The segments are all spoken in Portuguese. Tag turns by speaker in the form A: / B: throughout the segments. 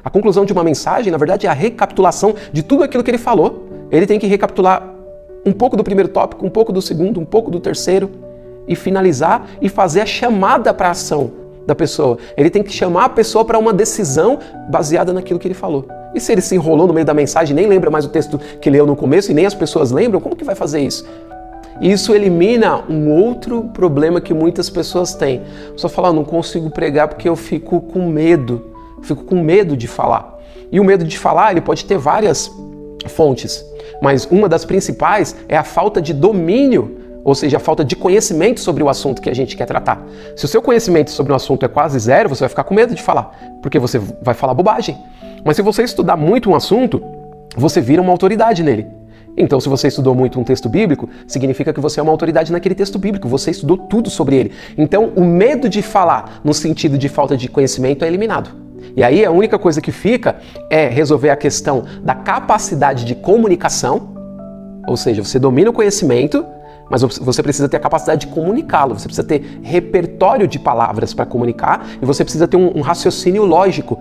A: A conclusão de uma mensagem, na verdade, é a recapitulação de tudo aquilo que ele falou. Ele tem que recapitular um pouco do primeiro tópico, um pouco do segundo, um pouco do terceiro, e finalizar e fazer a chamada para a ação da pessoa. Ele tem que chamar a pessoa para uma decisão baseada naquilo que ele falou. E se ele se enrolou no meio da mensagem, nem lembra mais o texto que leu no começo e nem as pessoas lembram, como que vai fazer isso? Isso elimina um outro problema que muitas pessoas têm. Só falar, não consigo pregar porque eu fico com medo. Fico com medo de falar. E o medo de falar, ele pode ter várias fontes, mas uma das principais é a falta de domínio, ou seja, a falta de conhecimento sobre o assunto que a gente quer tratar. Se o seu conhecimento sobre um assunto é quase zero, você vai ficar com medo de falar, porque você vai falar bobagem. Mas se você estudar muito um assunto, você vira uma autoridade nele. Então, se você estudou muito um texto bíblico, significa que você é uma autoridade naquele texto bíblico, você estudou tudo sobre ele. Então, o medo de falar no sentido de falta de conhecimento é eliminado. E aí a única coisa que fica é resolver a questão da capacidade de comunicação, ou seja, você domina o conhecimento, mas você precisa ter a capacidade de comunicá-lo, você precisa ter repertório de palavras para comunicar e você precisa ter um raciocínio lógico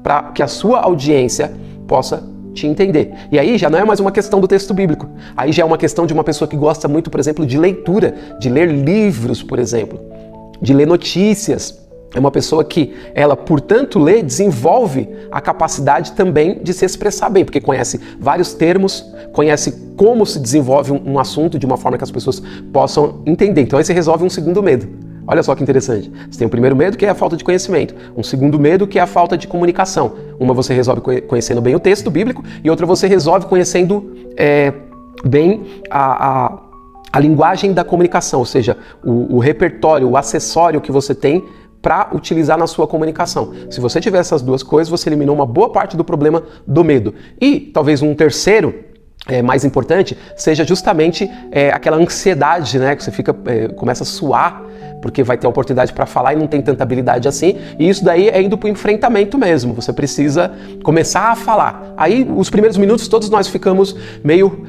A: para que a sua audiência possa te entender. E aí já não é mais uma questão do texto bíblico, aí já é uma questão de uma pessoa que gosta muito, por exemplo, de leitura, de ler livros, por exemplo, de ler notícias. É uma pessoa que, ela, por tanto ler, desenvolve a capacidade também de se expressar bem, porque conhece vários termos, conhece como se desenvolve um assunto de uma forma que as pessoas possam entender. Então aí você resolve um segundo medo. Olha só que interessante. Você tem o primeiro medo, que é a falta de conhecimento. Um segundo medo, que é a falta de comunicação. Uma você resolve conhecendo bem o texto bíblico e outra você resolve conhecendo bem a linguagem da comunicação, ou seja, o repertório, o acessório que você tem para utilizar na sua comunicação. Se você tiver essas duas coisas, você eliminou uma boa parte do problema do medo. E talvez um terceiro, mais importante, seja justamente aquela ansiedade, né? Que você começa a suar, porque vai ter a oportunidade para falar e não tem tanta habilidade assim. E isso daí é indo para o enfrentamento mesmo. Você precisa começar a falar. Aí, os primeiros minutos, todos nós ficamos meio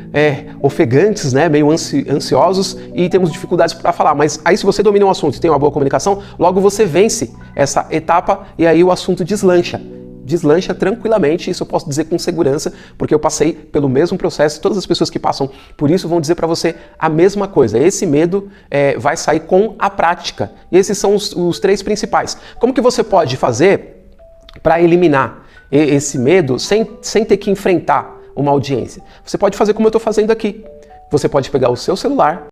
A: ofegantes, né? Meio ansiosos e temos dificuldades para falar. Mas aí, se você domina um assunto e tem uma boa comunicação, logo você vence essa etapa e aí o assunto deslancha. Deslancha tranquilamente, isso eu posso dizer com segurança, porque eu passei pelo mesmo processo, todas as pessoas que passam por isso vão dizer para você a mesma coisa. Esse medo vai sair com a prática. E esses são os três principais. Como que você pode fazer para eliminar esse medo sem ter que enfrentar uma audiência? Você pode fazer como eu estou fazendo aqui. Você pode pegar o seu celular,